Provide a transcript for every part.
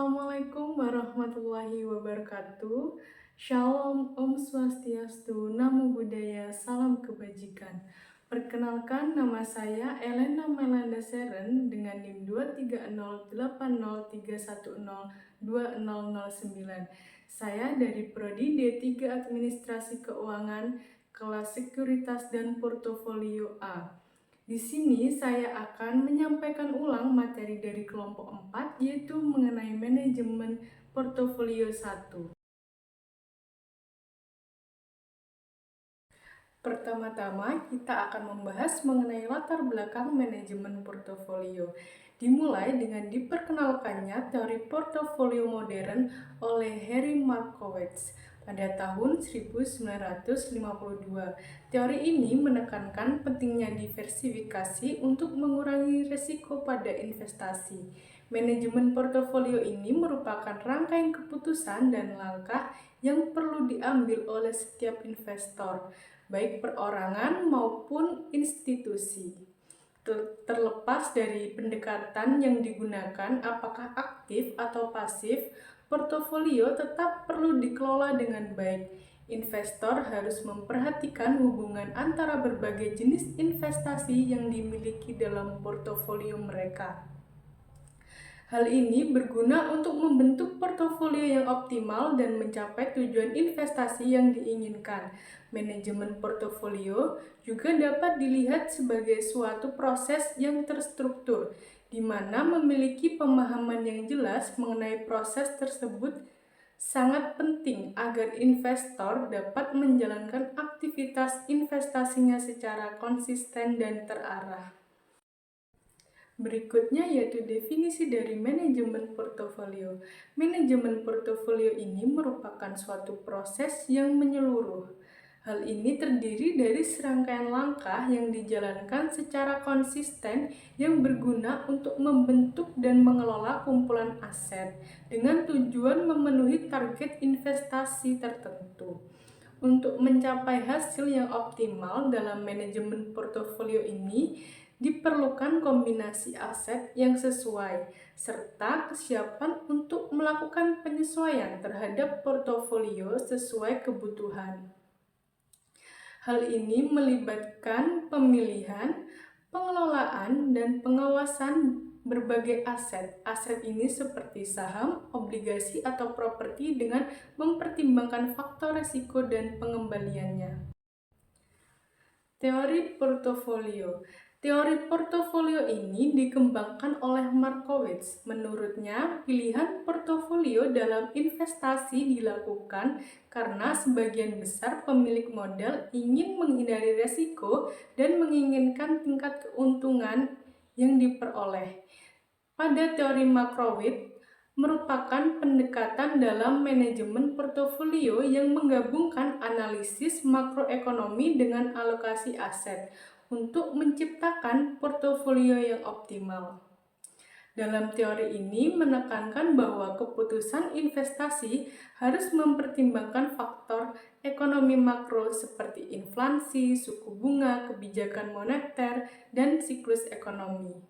Assalamualaikum warahmatullahi wabarakatuh. Shalom, Om Swastiastu, Namo Buddhaya, Salam Kebajikan. Perkenalkan, nama saya Elena Melanda Seren dengan NIM 2308031020009. Saya dari Prodi D3 Administrasi Keuangan, kelas Sekuritas dan Portofolio A. Di sini saya akan menyampaikan ulang materi dari kelompok 4, yaitu mengenai manajemen portofolio 1. Pertama-tama, kita akan membahas mengenai latar belakang manajemen portofolio. Dimulai dengan diperkenalkannya teori portofolio modern oleh Harry Markowitz pada tahun 1952. Teori ini menekankan pentingnya diversifikasi untuk mengurangi risiko pada investasi. Manajemen portofolio ini merupakan rangkaian keputusan dan langkah yang perlu diambil oleh setiap investor, baik perorangan maupun institusi. Terlepas dari pendekatan yang digunakan, apakah aktif atau pasif, portofolio tetap perlu dikelola dengan baik. Investor harus memperhatikan hubungan antara berbagai jenis investasi yang dimiliki dalam portofolio mereka. Hal ini berguna untuk membentuk portofolio yang optimal dan mencapai tujuan investasi yang diinginkan. Manajemen portofolio juga dapat dilihat sebagai suatu proses yang terstruktur, di mana memiliki pemahaman yang jelas mengenai proses tersebut sangat penting agar investor dapat menjalankan aktivitas investasinya secara konsisten dan terarah. Berikutnya yaitu definisi dari manajemen portofolio. Manajemen portofolio ini merupakan suatu proses yang menyeluruh. Hal ini terdiri dari serangkaian langkah yang dijalankan secara konsisten yang berguna untuk membentuk dan mengelola kumpulan aset dengan tujuan memenuhi target investasi tertentu. Untuk mencapai hasil yang optimal dalam manajemen portofolio ini, diperlukan kombinasi aset yang sesuai, serta kesiapan untuk melakukan penyesuaian terhadap portofolio sesuai kebutuhan. Hal ini melibatkan pemilihan, pengelolaan, dan pengawasan berbagai aset. Aset ini seperti saham, obligasi, atau properti dengan mempertimbangkan faktor risiko dan pengembaliannya. Teori portofolio. Teori portofolio ini dikembangkan oleh Markowitz. Menurutnya, pilihan portofolio dalam investasi dilakukan karena sebagian besar pemilik modal ingin menghindari risiko dan menginginkan tingkat keuntungan yang diperoleh. Pada teori Markowitz, merupakan pendekatan dalam manajemen portofolio yang menggabungkan analisis makroekonomi dengan alokasi aset untuk menciptakan portofolio yang optimal. Dalam teori ini menekankan bahwa keputusan investasi harus mempertimbangkan faktor ekonomi makro seperti inflasi, suku bunga, kebijakan moneter, dan siklus ekonomi.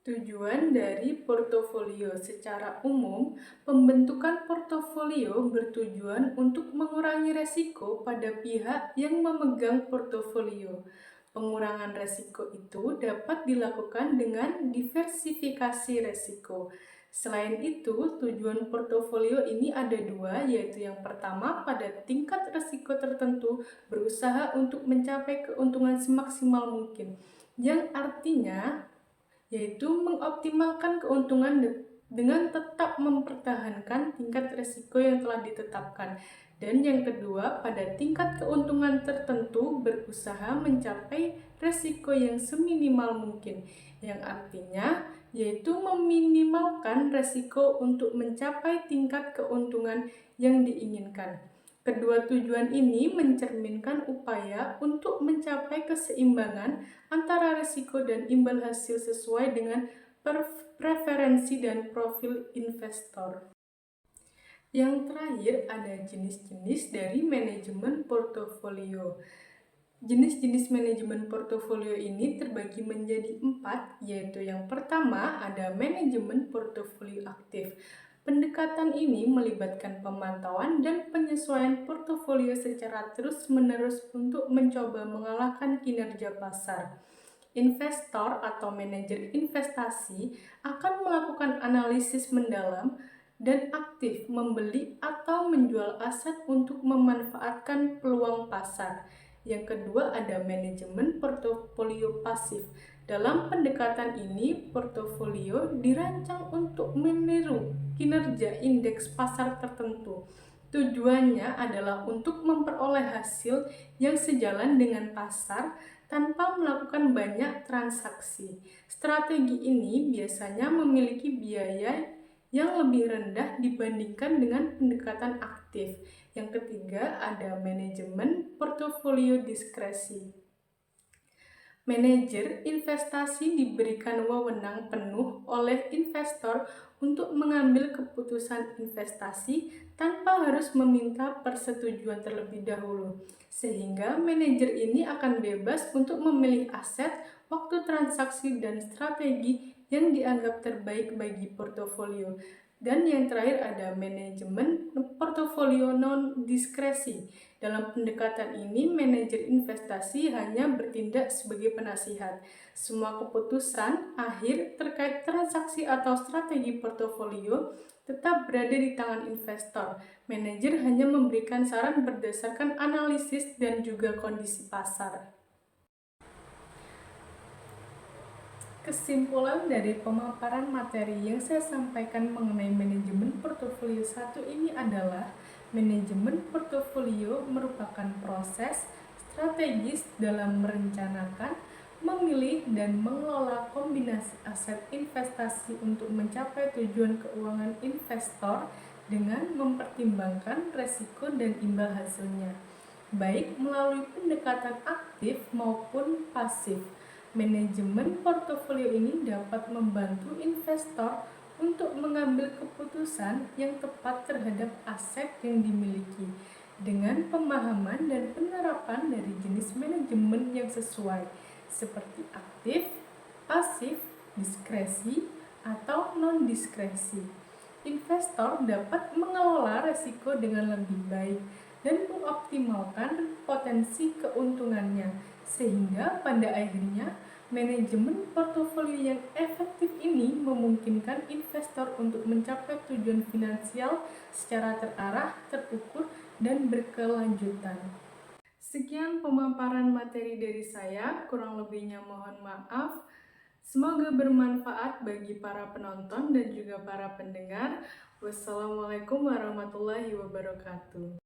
Tujuan dari portofolio secara umum, pembentukan portofolio bertujuan untuk mengurangi risiko pada pihak yang memegang portofolio. Pengurangan risiko itu dapat dilakukan dengan diversifikasi risiko. Selain itu, tujuan portofolio ini ada dua, yaitu yang pertama pada tingkat risiko tertentu berusaha untuk mencapai keuntungan semaksimal mungkin, yang artinya yaitu mengoptimalkan keuntungan dengan tetap mempertahankan tingkat risiko yang telah ditetapkan. Dan yang kedua, pada tingkat keuntungan tertentu berusaha mencapai risiko yang seminimal mungkin, yang artinya yaitu meminimalkan risiko untuk mencapai tingkat keuntungan yang diinginkan. Kedua tujuan ini mencerminkan upaya untuk mencapai keseimbangan antara risiko dan imbal hasil sesuai dengan preferensi dan profil investor. Yang terakhir ada jenis-jenis dari manajemen portofolio. Jenis-jenis manajemen portofolio ini terbagi menjadi 4, yaitu yang pertama ada manajemen portofolio aktif. Pendekatan ini melibatkan pemantauan dan penyesuaian portofolio secara terus-menerus untuk mencoba mengalahkan kinerja pasar. Investor atau manajer investasi akan melakukan analisis mendalam dan aktif membeli atau menjual aset untuk memanfaatkan peluang pasar. Yang kedua ada manajemen portofolio pasif. Dalam pendekatan ini, portofolio dirancang untuk meniru kinerja indeks pasar tertentu. Tujuannya adalah untuk memperoleh hasil yang sejalan dengan pasar tanpa melakukan banyak transaksi. Strategi ini biasanya memiliki biaya yang lebih rendah dibandingkan dengan pendekatan aktif. Yang ketiga ada manajemen portofolio diskresi. Manajer investasi diberikan wewenang penuh oleh investor untuk mengambil keputusan investasi tanpa harus meminta persetujuan terlebih dahulu. Sehingga manajer ini akan bebas untuk memilih aset, waktu transaksi, dan strategi yang dianggap terbaik bagi portofolio. Dan yang terakhir ada manajemen portofolio non-diskresi. Dalam pendekatan ini, manajer investasi hanya bertindak sebagai penasihat. Semua keputusan akhir terkait transaksi atau strategi portofolio tetap berada di tangan investor. Manajer hanya memberikan saran berdasarkan analisis dan juga kondisi pasar. Kesimpulan dari pemaparan materi yang saya sampaikan mengenai manajemen portofolio 1 ini adalah manajemen portofolio merupakan proses strategis dalam merencanakan, memilih, dan mengelola kombinasi aset investasi untuk mencapai tujuan keuangan investor dengan mempertimbangkan resiko dan imbal hasilnya, baik melalui pendekatan aktif maupun pasif. Manajemen portofolio ini dapat membantu investor untuk mengambil keputusan yang tepat terhadap aset yang dimiliki dengan pemahaman dan penerapan dari jenis manajemen yang sesuai, seperti aktif, pasif, diskresi, atau non-diskresi. Investor dapat mengelola risiko dengan lebih baik dan mengoptimalkan potensi keuntungannya, sehingga pada akhirnya manajemen portofolio yang efektif ini memungkinkan investor untuk mencapai tujuan finansial secara terarah, terukur, dan berkelanjutan. Sekian pemaparan materi dari saya, kurang lebihnya mohon maaf. Semoga bermanfaat bagi para penonton dan juga para pendengar. Wassalamualaikum warahmatullahi wabarakatuh.